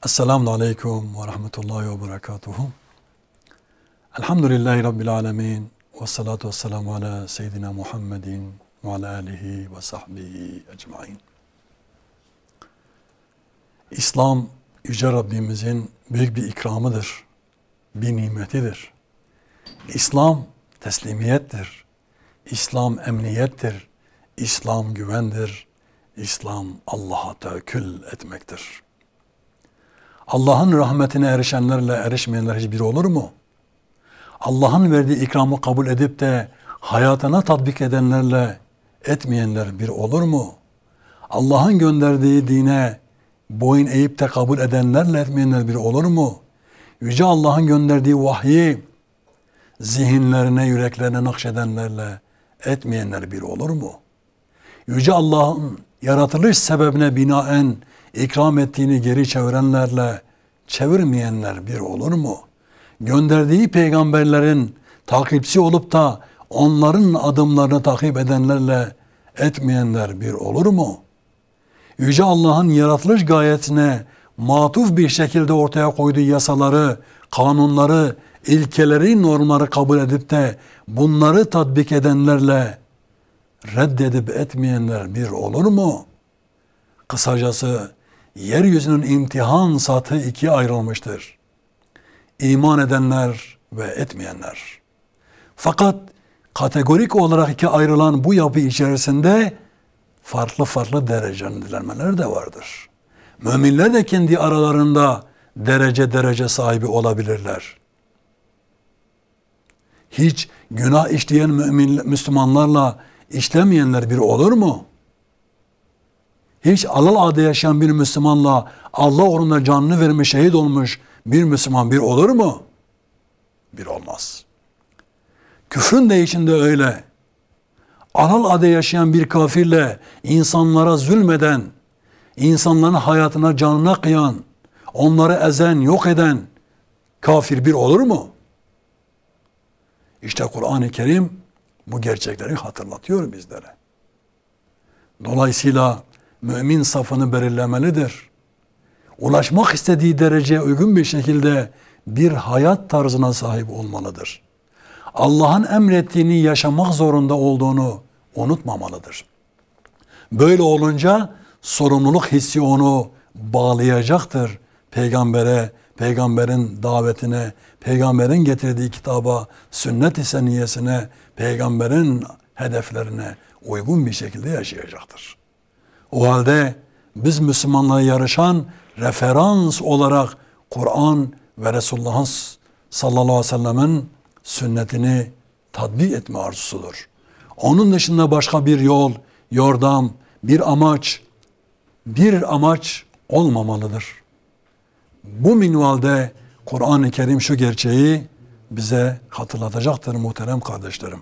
Esselamu Aleyküm ve Rahmetullahi ve Berekatuhu. Elhamdülillahi Rabbil Alemin. Ve salatu ve selamu ala Seyyidina Muhammedin ve ala alihi ve sahbihi ecmain. İslam, Yüce Rabbimizin büyük bir ikramıdır, bir nimetidir. İslam teslimiyettir, İslam emniyettir, İslam güvendir, İslam Allah'a tevekkül etmektir. Allah'ın rahmetine erişenlerle erişmeyenler hiçbiri olur mu? Allah'ın verdiği ikramı kabul edip de hayatına tatbik edenlerle etmeyenler bir olur mu? Allah'ın gönderdiği dine boyun eğip de kabul edenlerle etmeyenler bir olur mu? Yüce Allah'ın gönderdiği vahyi zihinlerine, yüreklerine nakşedenlerle etmeyenler bir olur mu? Yüce Allah'ın yaratılış sebebine binaen ikram ettiğini geri çevirenlerle çevirmeyenler bir olur mu? Gönderdiği peygamberlerin takipçisi olup da onların adımlarını takip edenlerle etmeyenler bir olur mu? Yüce Allah'ın yaratılış gayesine matuf bir şekilde ortaya koyduğu yasaları, kanunları, ilkeleri, normları kabul edip de bunları tatbik edenlerle reddedip etmeyenler bir olur mu? Kısacası yeryüzünün imtihan satı ikiye ayrılmıştır. İman edenler ve etmeyenler. Fakat kategorik olarak ikiye ayrılan bu yapı içerisinde farklı derecelendirmeler de vardır. Müminler de kendi aralarında derece sahibi olabilirler. Hiç günah işleyen Müslümanlarla işlemeyenler bir olur mu? Hiç alelade yaşayan bir Müslümanla Allah uğruna canını vermiş, şehit olmuş bir Müslüman bir olur mu? Bir olmaz. Küfrün de içinde öyle. Alelade yaşayan bir kafirle insanlara zulmeden, insanların hayatına, canına kıyan, onları ezen, yok eden kafir bir olur mu? İşte Kur'an-ı Kerim bu gerçekleri hatırlatıyor bizlere. Dolayısıyla mümin safını belirlemelidir. Ulaşmak istediği dereceye uygun bir şekilde bir hayat tarzına sahip olmalıdır. Allah'ın emrettiğini yaşamak zorunda olduğunu unutmamalıdır. Böyle olunca sorumluluk hissi onu bağlayacaktır peygambere, peygamberin davetine, peygamberin getirdiği kitaba, sünnet-i seniyesine, peygamberin hedeflerine uygun bir şekilde yaşayacaktır. O halde biz Müslümanlara yarışan referans olarak Kur'an ve Resulullah sallallahu aleyhi ve sellemin sünnetini tatbik etme arzusudur. Onun dışında başka bir yol, yordam, bir amaç olmamalıdır. Bu minvalde Kur'an-ı Kerim şu gerçeği bize hatırlatacaktır muhterem kardeşlerim.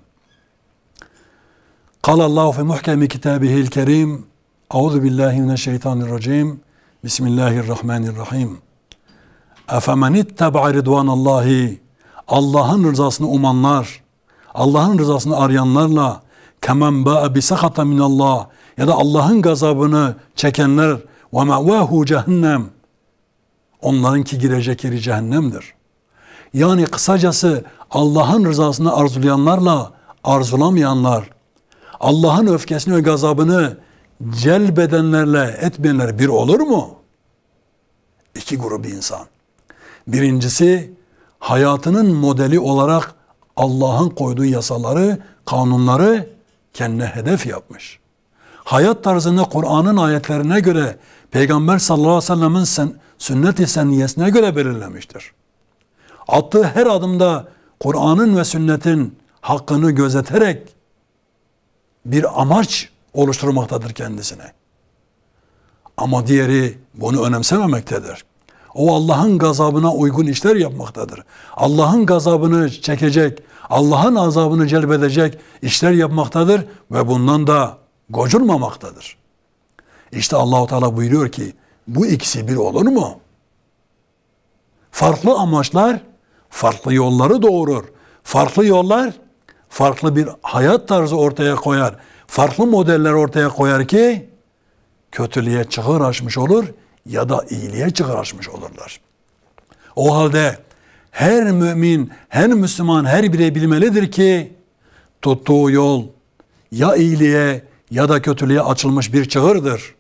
Kalallahu fi muhkemi kitabihil kerim. Euzu billahi mineşşeytanirracim. Bismillahirrahmanirrahim. Efemen ittaba'a ridvanallahi. Allah'ın rızasını umanlar, Allah'ın rızasını arayanlarla kemen ba'a bi sakata minallah ya da Allah'ın gazabını çekenler ve ma'vahu cehennem. Onlarınki girecek yeri cehennemdir. Yani kısacası Allah'ın rızasını arzulayanlarla arzulamayanlar, Allah'ın öfkesini ve gazabını celbedenlerle etmeyenler bir olur mu? İki grup insan. Birincisi hayatının modeli olarak Allah'ın koyduğu yasaları, kanunları kendine hedef yapmış. Hayat tarzını Kur'an'ın ayetlerine göre, Peygamber sallallahu aleyhi ve sellem'in sünnet-i seniyesine göre belirlemiştir. Attığı her adımda Kur'an'ın ve sünnetin hakkını gözeterek bir amaç oluşturmaktadır kendisine. Ama diğeri bunu önemsememektedir. O Allah'ın gazabına uygun işler yapmaktadır. Allah'ın gazabını çekecek, Allah'ın azabını celbedecek işler yapmaktadır ve bundan da gocunmamaktadır. İşte Allah-u Teala buyuruyor ki bu ikisi bir olur mu? Farklı amaçlar farklı yolları doğurur. Farklı yollar farklı bir hayat tarzı ortaya koyar. Farklı modeller ortaya koyar ki kötülüğe çığır açmış olur, ya da iyiliğe çıkarışmış olurlar. O halde her mümin, her Müslüman, her birey bilmelidir ki tuttuğu yol ya iyiliğe ya da kötülüğe açılmış bir çığırdır.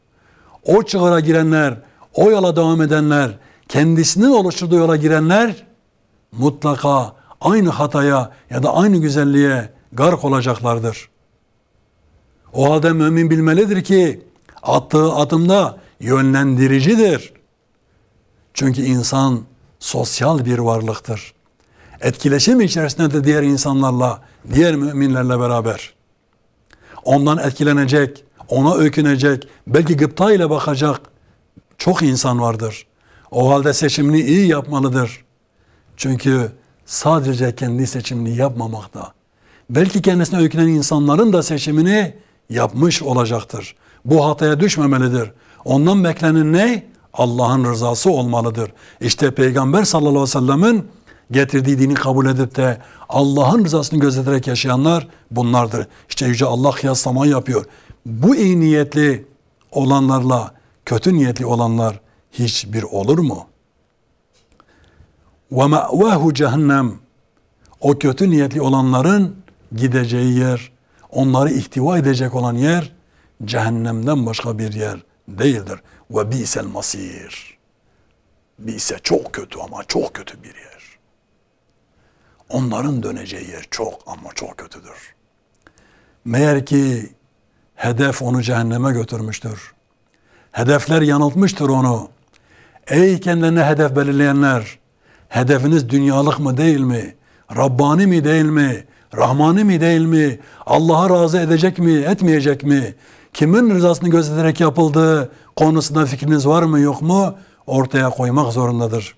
O çığıra girenler, o yola devam edenler, kendisinin oluşturduğu yola girenler mutlaka aynı hataya ya da aynı güzelliğe gark olacaklardır. O halde mümin bilmelidir ki attığı adımda yönlendiricidir. Çünkü insan sosyal bir varlıktır. Etkileşim içerisinde de diğer insanlarla, diğer müminlerle beraber. Ondan etkilenecek, ona öykünecek, belki gıpta ile bakacak çok insan vardır. O halde seçimini iyi yapmalıdır. Çünkü sadece kendi seçimini yapmamakta, belki kendisine öykünen insanların da seçimini yapmış olacaktır. Bu hataya düşmemelidir. Ondan beklenen ne? Allah'ın rızası olmalıdır. İşte Peygamber sallallahu aleyhi ve sellemin getirdiği dini kabul edip de Allah'ın rızasını gözeterek yaşayanlar bunlardır. İşte Yüce Allah kıyaslama yapıyor. Bu iyi niyetli olanlarla kötü niyetli olanlar hiçbir olur mu? وَمَأْوَاهُ cehennem. O kötü niyetli olanların gideceği yer, onları ihtiva edecek olan yer cehennemden başka bir yer değildir. وَبِئْسَ الْمَصِيرِ. Bi'se çok kötü ama çok kötü bir yer. Onların döneceği yer çok ama çok kötüdür. Meğer ki hedef onu cehenneme götürmüştür. Hedefler yanıltmıştır onu. Ey kendilerine hedef belirleyenler, hedefiniz dünyalık mı değil mi? Rabbani mi değil mi? Rahmani mi değil mi? Allah'a razı edecek mi, etmeyecek mi? Kimin rızasını gözeterek yapıldığı konusunda fikriniz var mı yok mu? Ortaya koymak zorundadır.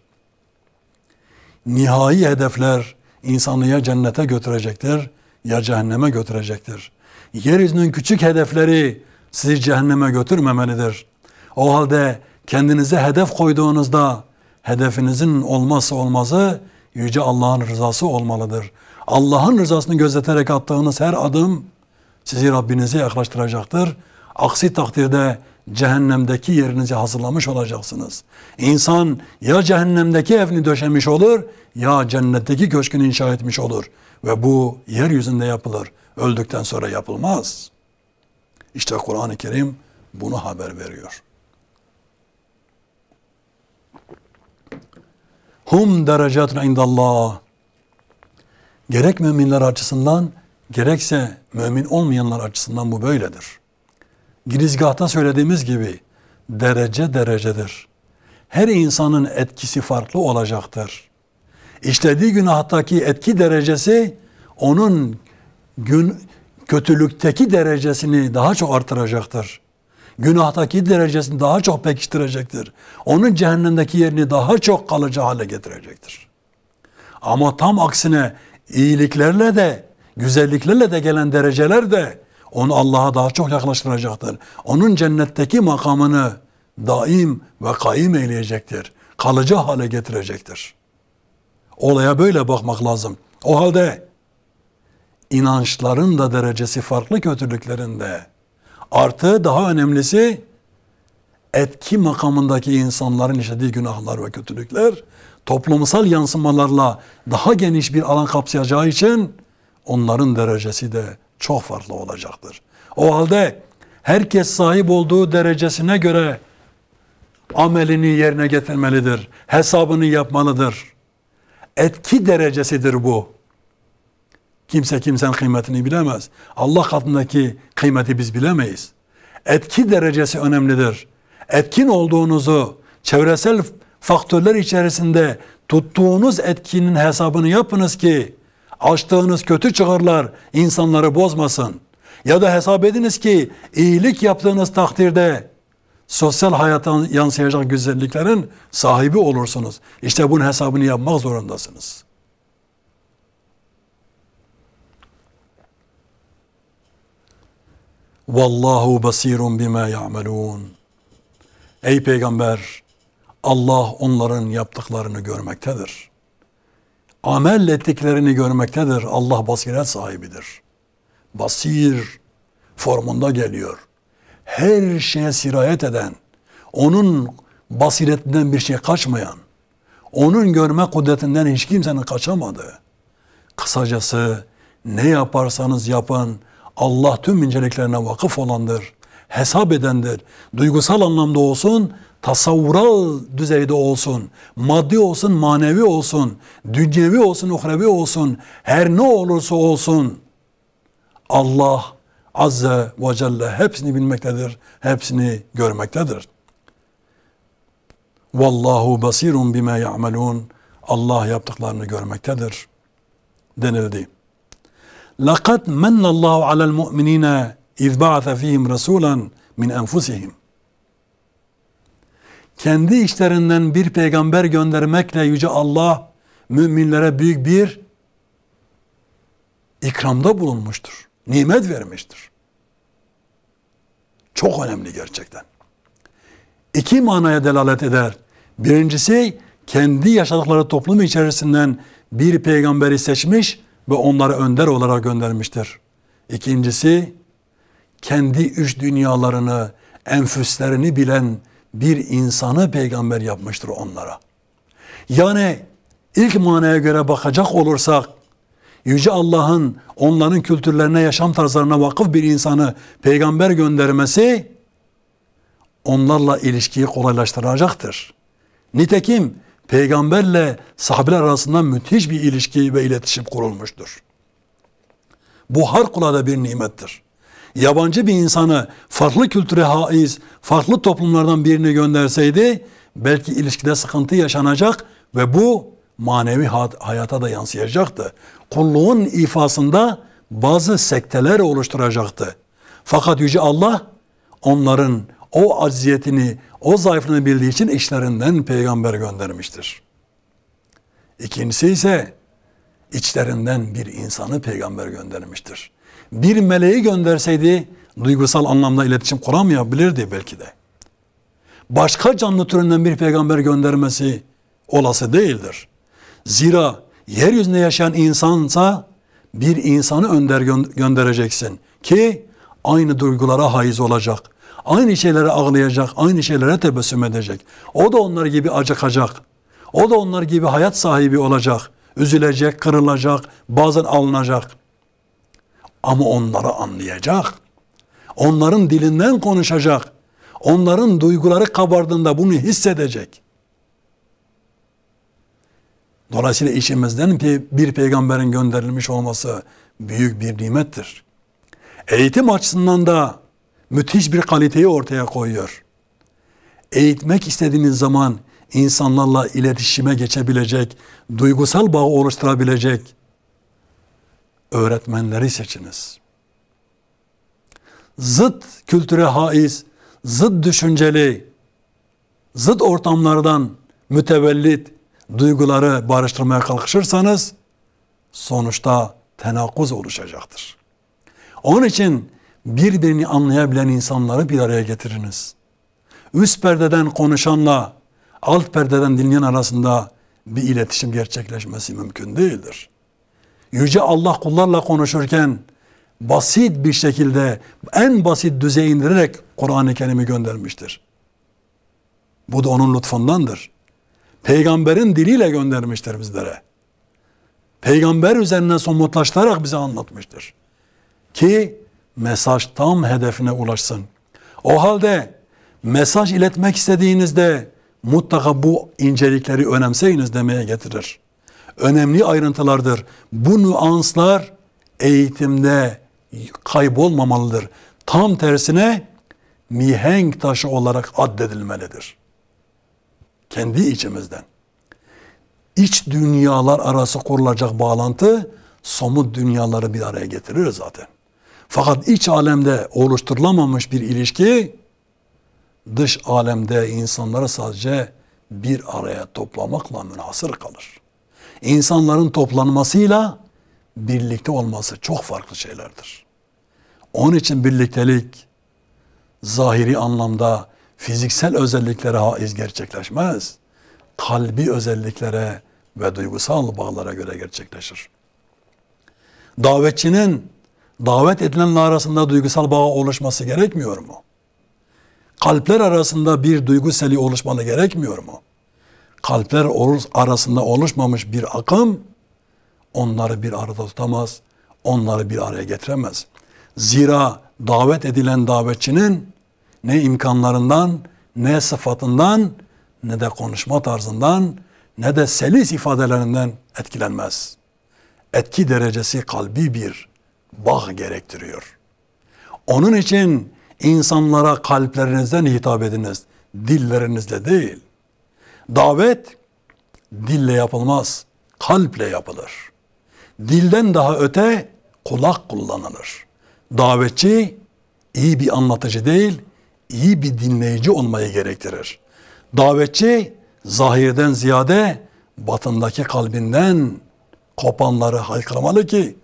Nihai hedefler insanı ya cennete götürecektir ya cehenneme götürecektir. Yeryüzünün küçük hedefleri sizi cehenneme götürmemelidir. O halde kendinize hedef koyduğunuzda hedefinizin olmazsa olmazı Yüce Allah'ın rızası olmalıdır. Allah'ın rızasını gözeterek attığınız her adım sizi Rabbinize yaklaştıracaktır. Aksi takdirde cehennemdeki yerinizi hazırlamış olacaksınız. İnsan ya cehennemdeki evini döşemiş olur ya cennetteki köşkünü inşa etmiş olur. Ve bu yeryüzünde yapılır. Öldükten sonra yapılmaz. İşte Kur'an-ı Kerim bunu haber veriyor. Hum derecatun indallah. Gerek müminler açısından gerekse mümin olmayanlar açısından bu böyledir. Girizgahta söylediğimiz gibi derece derecedir. Her insanın etkisi farklı olacaktır. İşlediği günahtaki etki derecesi onun kötülükteki derecesini daha çok artıracaktır. Günahtaki derecesini daha çok pekiştirecektir. Onun cehennemdeki yerini daha çok kalıcı hale getirecektir. Ama tam aksine iyiliklerle de, güzelliklerle de gelen dereceler de onu Allah'a daha çok yaklaştıracaktır. Onun cennetteki makamını daim ve kaim eyleyecektir. Kalıcı hale getirecektir. Olaya böyle bakmak lazım. O halde inançların da derecesi farklı kötülüklerinde. Artı daha önemlisi etki makamındaki insanların işlediği günahlar ve kötülükler toplumsal yansımalarla daha geniş bir alan kapsayacağı için onların derecesi de çok farklı olacaktır. O halde herkes sahip olduğu derecesine göre amelini yerine getirmelidir. Hesabını yapmalıdır. Etki derecesidir bu. Kimse kimsenin kıymetini bilemez. Allah katındaki kıymeti biz bilemeyiz. Etki derecesi önemlidir. Etkin olduğunuzu çevresel faktörler içerisinde tuttuğunuz etkinin hesabını yapınız ki açtığınız kötü çığırlar insanları bozmasın. Ya da hesap ediniz ki iyilik yaptığınız takdirde sosyal hayata yansıyacak güzelliklerin sahibi olursunuz. İşte bunun hesabını yapmak zorundasınız. Vallahu basirun bima ya'malun. Ey peygamber, Allah onların yaptıklarını görmektedir. Amel ettiklerini görmektedir. Allah basiret sahibidir. Basir formunda geliyor. Her şeye sirayet eden, onun basiretinden bir şey kaçmayan, onun görme kudretinden hiç kimsenin kaçamadığı, kısacası ne yaparsanız yapın, Allah tüm inceliklerine vakıf olandır, hesap edendir. Duygusal anlamda olsun, tasavvural düzeyde olsun, maddi olsun, manevi olsun, dünyevi olsun, uhrevi olsun, her ne olursa olsun, Allah Azze ve Celle hepsini bilmektedir, hepsini görmektedir. Vallahu basirun bima ya'malun. Allah yaptıklarını görmektedir denildi. Laqad mennallahu alel mu'minina iz ba'atha fihim rasulan min enfusihim. Kendi içlerinden bir peygamber göndermekle Yüce Allah müminlere büyük bir ikramda bulunmuştur. Nimet vermiştir. Çok önemli gerçekten. İki manaya delalet eder. Birincisi, kendi yaşadıkları toplum içerisinden bir peygamberi seçmiş ve onları önder olarak göndermiştir. İkincisi, kendi üç dünyalarını, enfüslerini bilen bir insanı peygamber yapmıştır onlara. Yani ilk manaya göre bakacak olursak, Yüce Allah'ın onların kültürlerine, yaşam tarzlarına vakıf bir insanı peygamber göndermesi onlarla ilişkiyi kolaylaştıracaktır. Nitekim peygamberle sahabeler arasında müthiş bir ilişki ve iletişim kurulmuştur. Bu harikulade bir nimettir. Yabancı bir insanı farklı kültüre haiz, farklı toplumlardan birini gönderseydi belki ilişkide sıkıntı yaşanacak ve bu manevi hayata da yansıyacaktı. Kulluğun ifasında bazı sekteler oluşturacaktı. Fakat Yüce Allah onların o acziyetini, o zayıflığını bildiği için işlerinden peygamber göndermiştir. İkincisi ise içlerinden bir insanı peygamber göndermiştir. Bir meleği gönderseydi duygusal anlamda iletişim kuramayabilirdi belki de. Başka canlı türünden bir peygamber göndermesi olası değildir. Zira yeryüzünde yaşayan insansa bir insanı önder göndereceksin ki aynı duygulara haiz olacak. Aynı şeylere ağlayacak, aynı şeylere tebessüm edecek. O da onlar gibi acıkacak. O da onlar gibi hayat sahibi olacak. Üzülecek, kırılacak, bazen alınacak. Ama onları anlayacak. Onların dilinden konuşacak. Onların duyguları kabardığında bunu hissedecek. Dolayısıyla içimizden bir peygamberin gönderilmiş olması büyük bir nimettir. Eğitim açısından da müthiş bir kaliteyi ortaya koyuyor. Eğitmek istediğiniz zaman insanlarla iletişime geçebilecek, duygusal bağ oluşturabilecek öğretmenleri seçiniz. Zıt kültüre haiz, zıt düşünceli, zıt ortamlardan mütevellit duyguları barıştırmaya kalkışırsanız sonuçta tenakuz oluşacaktır. Onun için birbirini anlayabilen insanları bir araya getiriniz. Üst perdeden konuşanla alt perdeden dinleyen arasında bir iletişim gerçekleşmesi mümkün değildir. Yüce Allah kullarla konuşurken basit bir şekilde en basit düzeye indirerek Kur'an-ı Kerim'i göndermiştir. Bu da onun lütfundandır. Peygamberin diliyle göndermiştir bizlere. Peygamber üzerine somutlaştırarak bize anlatmıştır. Ki mesaj tam hedefine ulaşsın. O halde mesaj iletmek istediğinizde mutlaka bu incelikleri önemseyiniz demeye getirir. Önemli ayrıntılardır. Bu nüanslar eğitimde kaybolmamalıdır. Tam tersine mihenk taşı olarak addedilmelidir. Kendi içimizden. İç dünyalar arası kurulacak bağlantı somut dünyaları bir araya getirir zaten. Fakat iç alemde oluşturulamamış bir ilişki dış alemde insanları sadece bir araya toplamakla münhasır kalır. İnsanların toplanmasıyla birlikte olması çok farklı şeylerdir. Onun için birliktelik zahiri anlamda fiziksel özelliklere haiz gerçekleşmez. Kalbi özelliklere ve duygusal bağlara göre gerçekleşir. Davetçinin davet edilenler arasında duygusal bağ oluşması gerekmiyor mu? Kalpler arasında bir duygu seli oluşmalı gerekmiyor mu? Kalpler arasında oluşmamış bir akım onları bir arada tutamaz, onları bir araya getiremez. Zira davet edilen davetçinin ne imkanlarından, ne sıfatından, ne de konuşma tarzından, ne de selis ifadelerinden etkilenmez. Etki derecesi kalbi bir bağ gerektiriyor. Onun için insanlara kalplerinizden hitap ediniz, dillerinizle değil. Davet dille yapılmaz, kalple yapılır. Dilden daha öte kulak kullanılır. Davetçi iyi bir anlatıcı değil, iyi bir dinleyici olmayı gerektirir. Davetçi zahirden ziyade batındaki kalbinden kopanları haykırmalı ki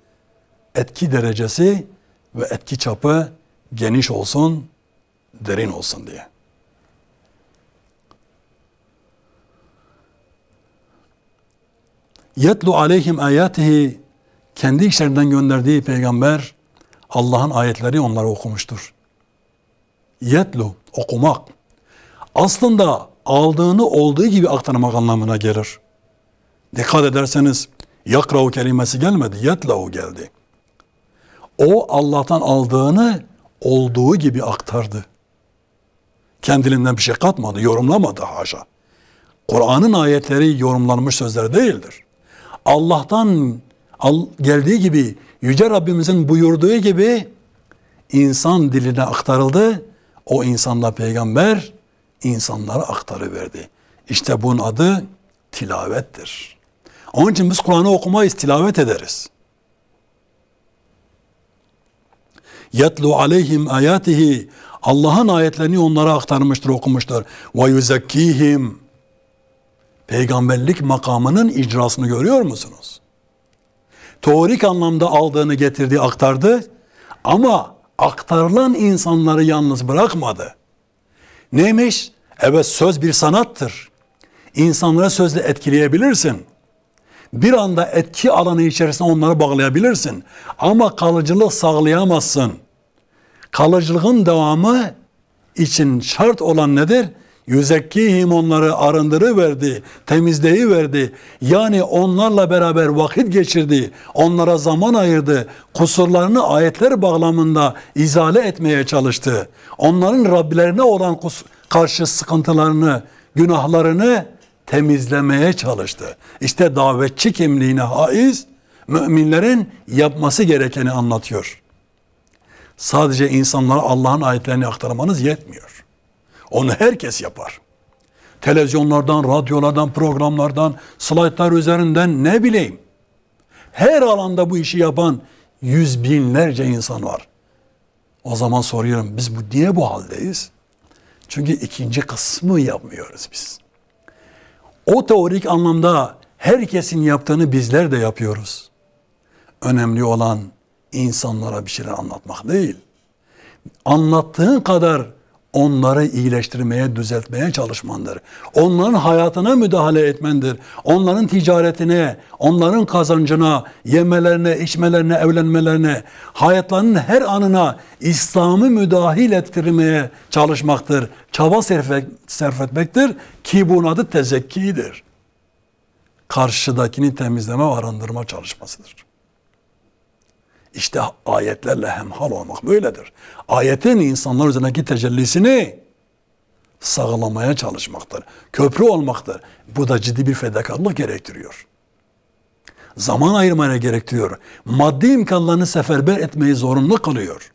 etki derecesi ve etki çapı geniş olsun, derin olsun diye. Yetlu aleyhim ayatihi, kendi işlerinden gönderdiği peygamber Allah'ın ayetleri onlara okumuştur. Yetlu, okumak. Aslında aldığını olduğu gibi aktarmak anlamına gelir. Dikkat ederseniz yakra'u kelimesi gelmedi, yetle'u geldi. O Allah'tan aldığını olduğu gibi aktardı. Kendiliğinden bir şey katmadı, yorumlamadı haşa. Kur'an'ın ayetleri yorumlanmış sözler değildir. Allah'tan geldiği gibi, Yüce Rabbimizin buyurduğu gibi insan diline aktarıldı. O insanla peygamber insanlara aktarıverdi. İşte bunun adı tilavettir. Onun için biz Kur'an'ı okumayız, tilavet ederiz. Yetlu aleyhim ayatihi, Allah'ın ayetlerini onlara aktarmıştır, okumuştur. Ve yuzekkihim, peygamberlik makamının icrasını görüyor musunuz? Teorik anlamda aldığını getirdi, aktardı ama aktarılan insanları yalnız bırakmadı. Neymiş? Evet, söz bir sanattır. İnsanları sözle etkileyebilirsin. Bir anda etki alanı içerisinde onları bağlayabilirsin. Ama kalıcılık sağlayamazsın. Kalıcılığın devamı için şart olan nedir? Yüzekkihim, onları arındırıverdi, temizleyiverdi. Yani onlarla beraber vakit geçirdi, onlara zaman ayırdı, kusurlarını ayetler bağlamında izale etmeye çalıştı. Onların Rablerine olan karşı sıkıntılarını, günahlarını temizlemeye çalıştı. İşte davetçi kimliğine haiz, müminlerin yapması gerekeni anlatıyor. Sadece insanlara Allah'ın ayetlerini aktarmanız yetmiyor. Onu herkes yapar. Televizyonlardan, radyolardan, programlardan, slaytlar üzerinden ne bileyim. Her alanda bu işi yapan yüz binlerce insan var. O zaman soruyorum, biz niye bu haldeyiz? Çünkü ikinci kısmı yapmıyoruz biz. O teorik anlamda herkesin yaptığını bizler de yapıyoruz. Önemli olan insanlara bir şeyler anlatmak değil. Anlattığın kadar onları iyileştirmeye, düzeltmeye çalışmandır. Onların hayatına müdahale etmendir. Onların ticaretine, onların kazancına, yemelerine, içmelerine, evlenmelerine, hayatlarının her anına İslam'ı müdahil ettirmeye çalışmaktır. Çaba sarf etmektir ki bunun adı tezekkidir. Karşıdakini temizleme ve arındırma çalışmasıdır. İşte ayetlerle hemhal olmak böyledir. Ayetin insanlar üzerindeki tecellisini sağlamaya çalışmaktır. Köprü olmaktır. Bu da ciddi bir fedakarlık gerektiriyor. Zaman ayırmaya gerektiriyor. Maddi imkanlarını seferber etmeyi zorunlu kılıyor.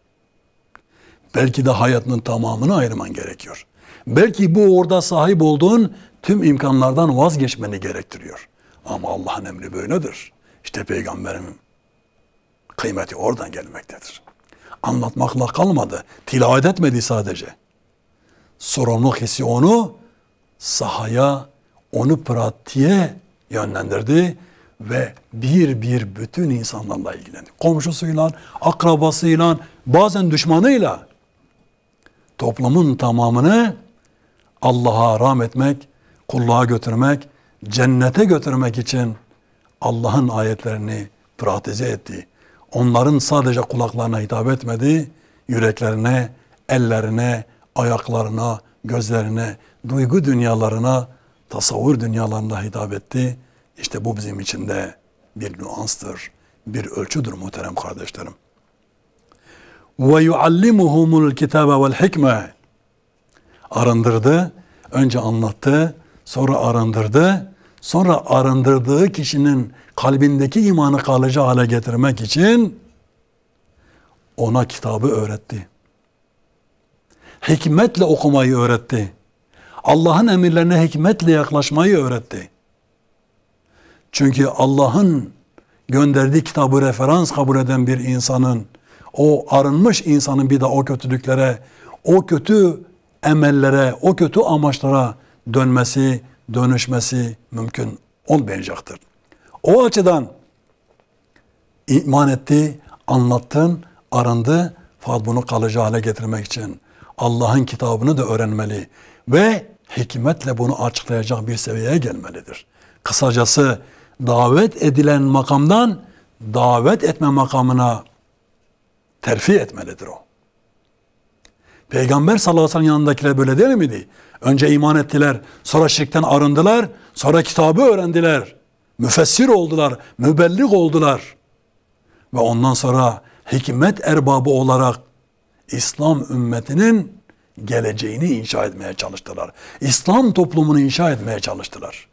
Belki de hayatının tamamını ayırman gerekiyor. Belki bu orada sahip olduğun tüm imkanlardan vazgeçmeni gerektiriyor. Ama Allah'ın emri böyledir. İşte Peygamberin kıymeti oradan gelmektedir. Anlatmakla kalmadı. Tilavet etmedi sadece. Sorumluluk hissi onu sahaya, onu pratiğe yönlendirdi ve bir bütün insanlarla ilgilendi. Komşusuyla, akrabasıyla, bazen düşmanıyla toplumun tamamını Allah'a rahmetmek, kulluğa götürmek, cennete götürmek için Allah'ın ayetlerini pratize etti. Onların sadece kulaklarına hitap etmedi, yüreklerine, ellerine, ayaklarına, gözlerine, duygu dünyalarına, tasavvur dünyalarına hitap etti. İşte bu bizim için de bir nüanstır, bir ölçüdür muhterem kardeşlerim. وَيُعَلِّمُهُمُ الْكِتَابَ وَالْحِكْمَةِ Arındırdı, önce anlattı, sonra arındırdı, sonra arındırdığı kişinin kalbindeki imanı kalıcı hale getirmek için ona kitabı öğretti. Hikmetle okumayı öğretti. Allah'ın emirlerine hikmetle yaklaşmayı öğretti. Çünkü Allah'ın gönderdiği kitabı referans kabul eden bir insanın, o arınmış insanın bir de o kötülüklere, o kötü emellere, o kötü amaçlara dönüşmesi mümkün olmayacaktır. O açıdan iman etti, anlattın, arındı. Fakat bunu kalıcı hale getirmek için Allah'ın kitabını da öğrenmeli ve hikmetle bunu açıklayacak bir seviyeye gelmelidir. Kısacası davet edilen makamdan davet etme makamına terfi etmelidir o. Peygamber sallallahu aleyhi ve sellem yanındakiler böyle değil miydi? Önce iman ettiler, sonra şirkten arındılar, sonra kitabı öğrendiler. Müfessir oldular, mübellig oldular. Ve ondan sonra hikmet erbabı olarak İslam ümmetinin geleceğini inşa etmeye çalıştılar. İslam toplumunu inşa etmeye çalıştılar.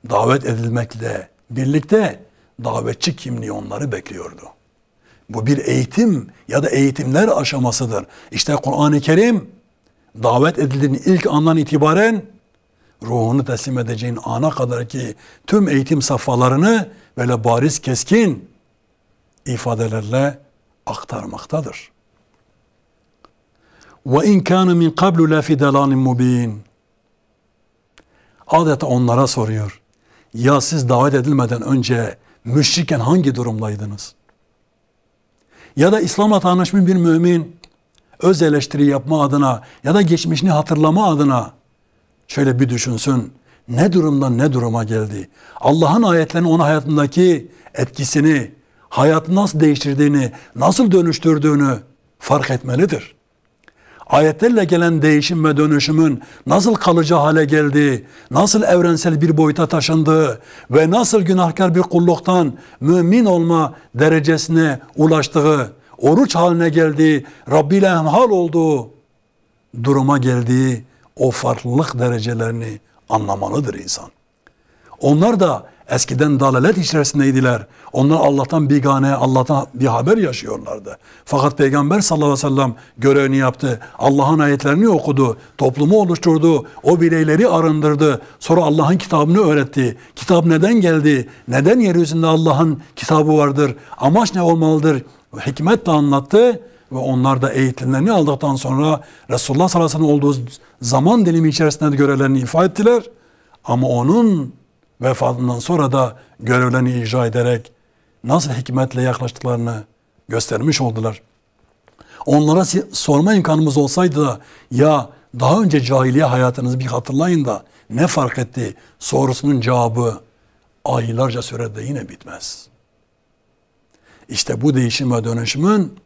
Davet edilmekle birlikte davetçi kimliği onları bekliyordu. Bu bir eğitim ya da eğitimler aşamasıdır. İşte Kur'an-ı Kerim davet edildiğin ilk andan itibaren ruhunu teslim edeceğin ana kadar ki tüm eğitim safhalarını böyle bariz keskin ifadelerle aktarmaktadır. وَاِنْ كَانُ مِنْ قَبْلُ لَفِي دَلَانٍ مُب۪ينٍ Adeta onlara soruyor. Ya siz davet edilmeden önce müşrikken hangi durumdaydınız? Ya da İslam'la tanışmış bir mümin öz eleştiri yapma adına ya da geçmişini hatırlama adına şöyle bir düşünsün. Ne durumdan ne duruma geldi? Allah'ın ayetlerinin onun hayatındaki etkisini, hayatını nasıl değiştirdiğini, nasıl dönüştürdüğünü fark etmelidir. Ayetlerle gelen değişim ve dönüşümün nasıl kalıcı hale geldiği, nasıl evrensel bir boyuta taşındığı ve nasıl günahkar bir kulluktan mümin olma derecesine ulaştığı, oruç haline geldiği, Rabbi ile hemhal olduğu duruma geldiği o farklılık derecelerini anlamalıdır insan. Onlar da eskiden dalalet içerisindeydiler. Onlar Allah'tan bigane, Allah'tan bir haber yaşıyorlardı. Fakat Peygamber sallallahu aleyhi ve sellem görevini yaptı. Allah'ın ayetlerini okudu, toplumu oluşturdu, o bireyleri arındırdı. Sonra Allah'ın kitabını öğretti. Kitap neden geldi? Neden yeryüzünde Allah'ın kitabı vardır? Amaç ne olmalıdır? Hikmetle anlattı ve onlar da eğitimlerini aldıktan sonra Resulullah sallallahu aleyhi ve sellem olduğu zaman dilimi içerisinde de görevlerini ifa ettiler. Ama onun vefatından sonra da görevlerini icra ederek nasıl hikmetle yaklaştıklarını göstermiş oldular. Onlara sorma imkanımız olsaydı da ya daha önce cahiliye hayatınızı bir hatırlayın da ne fark etti sorusunun cevabı aylarca sürede yine bitmez. İşte bu değişim ve dönüşümün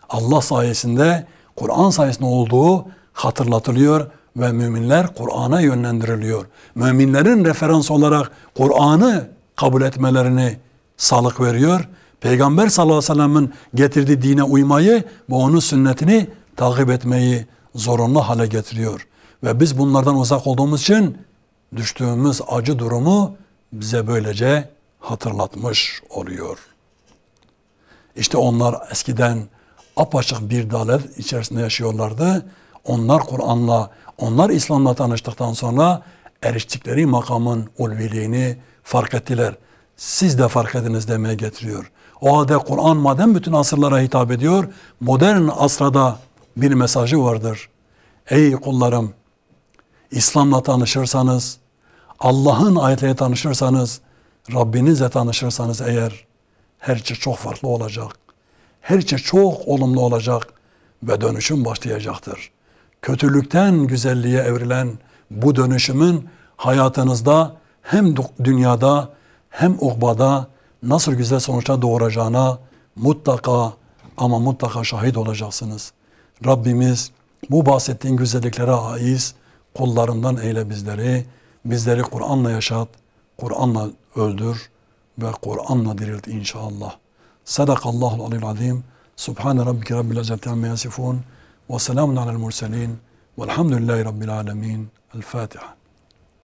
Allah sayesinde, Kur'an sayesinde olduğu hatırlatılıyor ve müminler Kur'an'a yönlendiriliyor. Müminlerin referans olarak Kur'an'ı kabul etmelerini salık veriyor. Peygamber sallallahu aleyhi ve sellem'in getirdiği dine uymayı ve onun sünnetini takip etmeyi zorunlu hale getiriyor. Ve biz bunlardan uzak olduğumuz için düştüğümüz acı durumu bize böylece hatırlatmış oluyor. İşte onlar eskiden apaçık bir dalalet içerisinde yaşıyorlardı. Onlar Kur'an'la, onlar İslam'la tanıştıktan sonra eriştikleri makamın ulviliğini fark ettiler. Siz de fark ediniz demeye getiriyor. O halde Kur'an madem bütün asırlara hitap ediyor, modern asrada bir mesajı vardır. Ey kullarım, İslam'la tanışırsanız, Allah'ın ayetleriyle tanışırsanız, Rabbinizle tanışırsanız eğer her şey çok farklı olacak. Her şey çok olumlu olacak ve dönüşüm başlayacaktır. Kötülükten güzelliğe evrilen bu dönüşümün hayatınızda hem dünyada hem ukbada nasıl güzel sonuçlar doğuracağına mutlaka ama mutlaka şahit olacaksınız. Rabbimiz Bu bahsettiğin güzelliklere haiz kullarından eyle bizleri. Bizleri Kur'an'la yaşat, Kur'an'la öldür ve Kur'an'la dirilt inşallah. Sadakallahul aliyyul azim. Subhane rabbike rabbil izzati amma yasifun. Ve selamun alel murselin. Velhamdülillahi rabbil alemin. El Fatiha.